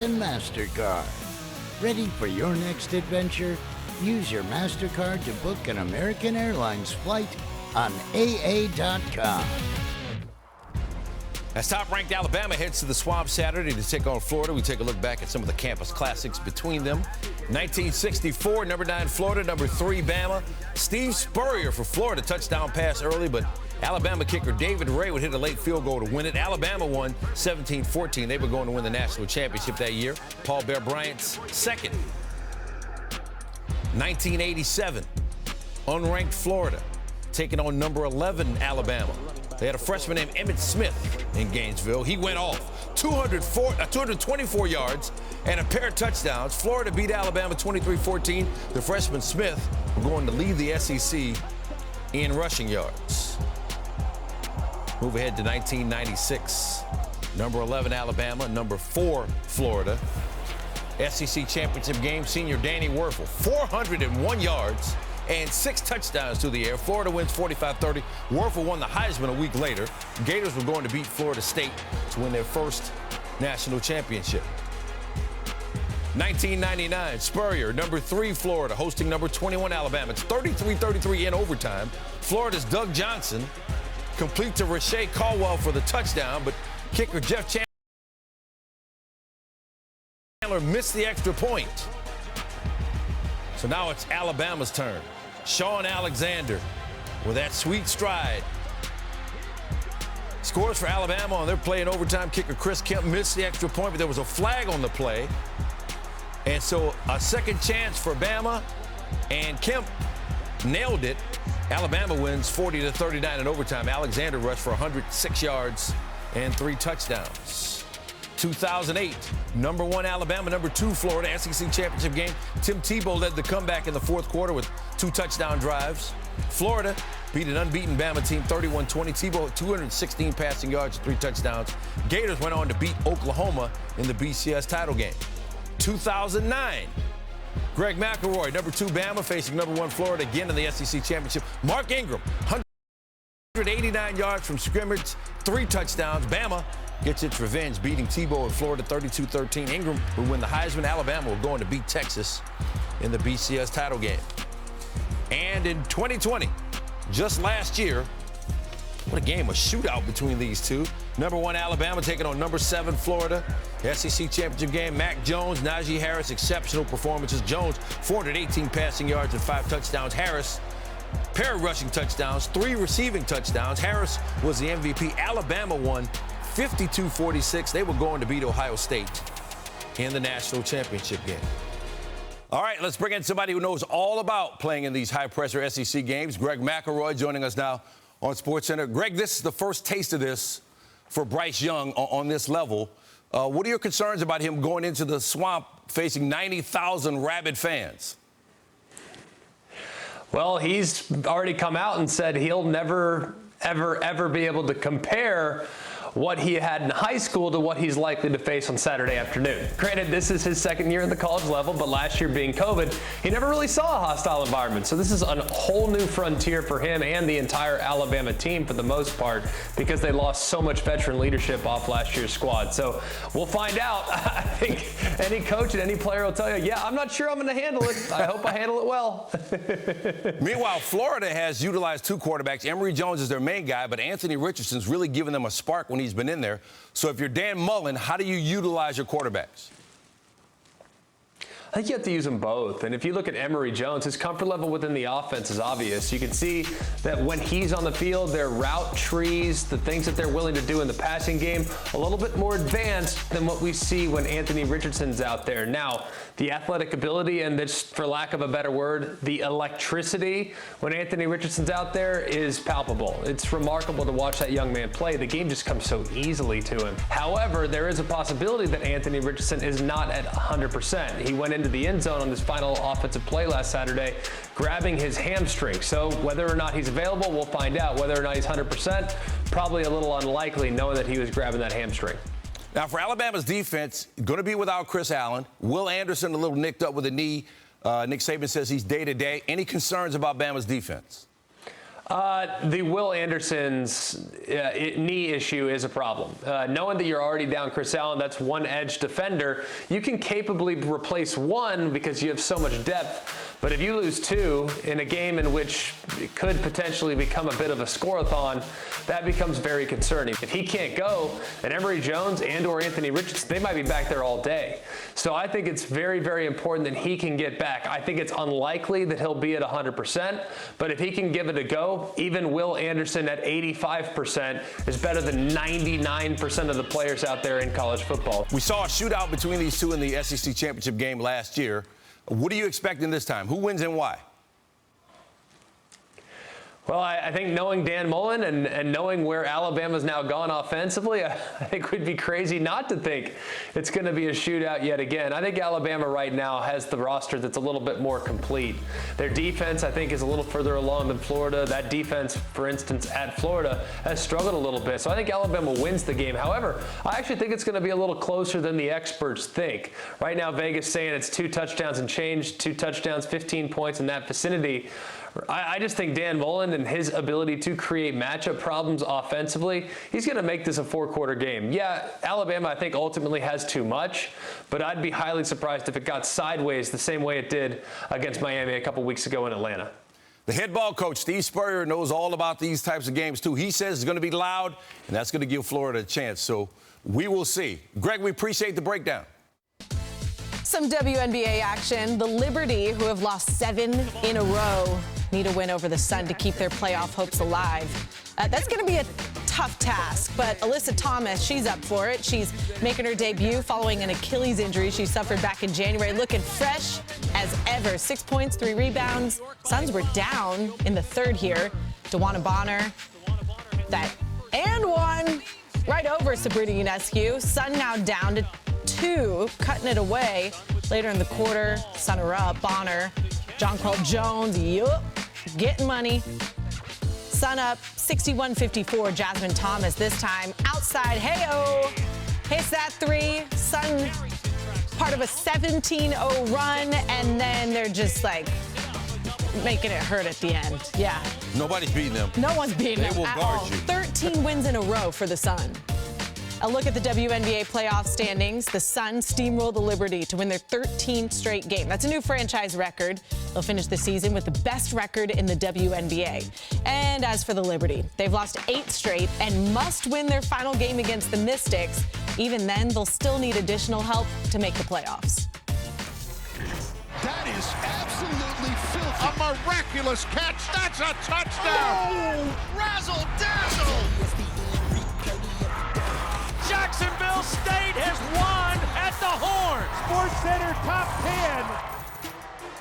and MasterCard. Ready for your next adventure? Use your MasterCard to book an American Airlines flight on AA.com. As top-ranked Alabama heads to the Swamp Saturday to take on Florida, we take a look back at some of the campus classics between them. 1964, number 9 Florida, number 3 Bama. Steve Spurrier for Florida, touchdown pass early, but Alabama kicker David Ray would hit a late field goal to win it. Alabama won 17-14. They were going to win the national championship that year. Paul Bear Bryant's second. 1987, unranked Florida taking on number 11 Alabama. They had a freshman named Emmitt Smith in Gainesville. He went off 224 yards and a pair of touchdowns. Florida beat Alabama 23-14. The freshman Smith will going to lead the SEC in rushing yards. Move ahead to 1996. Number 11 Alabama, number 4 Florida. SEC championship game, senior Danny Werfel, 401 yards and 6 touchdowns to the air. Florida wins 45-30. Werfel won the Heisman a week later. Gators were going to beat Florida State to win their first national championship. 1999, Spurrier, number 3 Florida, hosting number 21 Alabama. It's 33-33 in overtime. Florida's Doug Johnson complete to Rashae Caldwell for the touchdown, but kicker Jeff Chandler missed the extra point. So now it's Alabama's turn. Sean Alexander with that sweet stride. Scores for Alabama on their play in overtime. Kicker Chris Kemp missed the extra point, but there was a flag on the play. And so a second chance for Bama, and Kemp nailed it. Alabama wins 40-39 in overtime. Alexander rushed for 106 yards and 3 touchdowns. 2008, number 1 Alabama, number 2 Florida, SEC championship game. Tim Tebow led the comeback in the fourth quarter with 2 touchdown drives. Florida beat an unbeaten Bama team 31-20. Tebow 216 passing yards and 3 touchdowns. Gators went on to beat Oklahoma in the BCS title game. 2009, Greg McElroy, number 2 Bama, facing number 1 Florida again in the SEC championship. Mark Ingram, 189 yards from scrimmage, 3 touchdowns. Bama gets its revenge, beating Tebow in Florida 32-13. Ingram will win the Heisman. Alabama will go on to beat Texas in the BCS title game. And in 2020, just last year, what a game, a shootout between these two. Number 1 Alabama taking on number 7 Florida. SEC championship game. Mac Jones, Najee Harris, exceptional performances. Jones, 418 passing yards and 5 touchdowns. Harris, pair of rushing touchdowns, 3 receiving touchdowns. Harris was the MVP. Alabama won 52-46. They were going to beat Ohio State in the national championship game. All right, let's bring in somebody who knows all about playing in these high-pressure SEC games. Greg McElroy joining us now on SportsCenter. Greg, this is the first taste of this for Bryce Young on this level. What are your concerns about him going into the Swamp facing 90,000 rabid fans? Well, he's already come out and said he'll never, ever be able to compare what he had in high school to what he's likely to face on Saturday afternoon. Granted, this is his second year at the college level, but last year being COVID, he never really saw a hostile environment. So this is a whole new frontier for him and the entire Alabama team for the most part, because they lost so much veteran leadership off last year's squad. So we'll find out. I think any coach and any player will tell you, yeah, I'm not sure I'm going to handle it. I hope I handle it well. Meanwhile, Florida has utilized 2 quarterbacks. Emory Jones is their main guy, but Anthony Richardson's really given them a spark when he's been in there. So if you're Dan Mullen, how do you utilize your quarterbacks? I think you have to use them both. And if you look at Emory Jones, his comfort level within the offense is obvious. You can see that when he's on the field, their route trees, the things that they're willing to do in the passing game, a little bit more advanced than what we see when Anthony Richardson's out there. Now, the athletic ability and this, for lack of a better word, the electricity when Anthony Richardson's out there is palpable. It's remarkable to watch that young man play. The game just comes so easily to him. However, there is a possibility that Anthony Richardson is not at 100%. He went into the end zone on this final offensive play last Saturday, grabbing his hamstring. So whether or not he's available, we'll find out. Whether or not he's 100%, probably a little unlikely knowing that he was grabbing that hamstring. Now, for Alabama's defense, going to be without Chris Allen. Will Anderson a little nicked up with a knee. Nick Saban says he's day-to-day. Any concerns about Bama's defense? The Will Anderson's knee issue is a problem. Knowing that you're already down Chris Allen, that's one edge defender, you can capably replace one because you have so much depth. But if you lose two in a game in which it could potentially become a bit of a score-a-thon, that becomes very concerning. If he can't go, then Emory Jones and or Anthony Richardson, they might be back there all day. So I think it's very, very important that he can get back. I think it's unlikely that he'll be at 100%, but if he can give it a go, even Will Anderson at 85% is better than 99% of the players out there in college football. We saw a shootout between these two in the SEC championship game last year. What are you expecting this time? Who wins and why? Well, I think knowing Dan Mullen and knowing where Alabama's now gone offensively, I think we'd be crazy not to think it's going to be a shootout yet again. I think Alabama right now has the roster that's a little bit more complete. Their defense, I think, is a little further along than Florida. That defense, for instance, at Florida has struggled a little bit. So I think Alabama wins the game. However, I actually think it's going to be a little closer than the experts think. Right now, Vegas saying it's 2 touchdowns and change, 2 touchdowns, 15 points in that vicinity. I just think Dan Mullen and his ability to create matchup problems offensively, he's going to make this a 4-quarter game. Yeah, Alabama, I think, ultimately has too much, but I'd be highly surprised if it got sideways the same way it did against Miami a couple weeks ago in Atlanta. The head ball coach, Steve Spurrier, knows all about these types of games, too. He says it's going to be loud, and that's going to give Florida a chance. So we will see. Greg, we appreciate the breakdown. Some WNBA action. The Liberty, who have lost 7 in a row, need a win over the Sun to keep their playoff hopes alive. That's going to be a tough task, but Alyssa Thomas, she's up for it. She's making her debut following an Achilles injury she suffered back in January, looking fresh as ever. 6 points, 3 rebounds. Suns were down in the third here. DeWanna Bonner, that and one right over Sabrina Ionescu. Sun now down to 2, cutting it away. Later in the quarter, Sun are up. Bonner, Jonquel Jones, getting money. Sun up 61-54. Jasmine Thomas this time outside. Hey-oh, hits that 3. Sun part of a 17-0 run, and then they're just like making it hurt at the end. Yeah. Nobody's beating them. No one's beating them at all. 13 wins in a row for the Sun. A look at the WNBA playoff standings. The Sun steamrolled the Liberty to win their 13th straight game. That's a new franchise record. They'll finish the season with the best record in the WNBA. And as for the Liberty, they've lost 8 straight and must win their final game against the Mystics. Even then, they'll still need additional help to make the playoffs. That is absolutely filthy. A miraculous catch. That's a touchdown. Oh, razzle-dazzle. Jacksonville State has won at the Horn. SportsCenter Top 10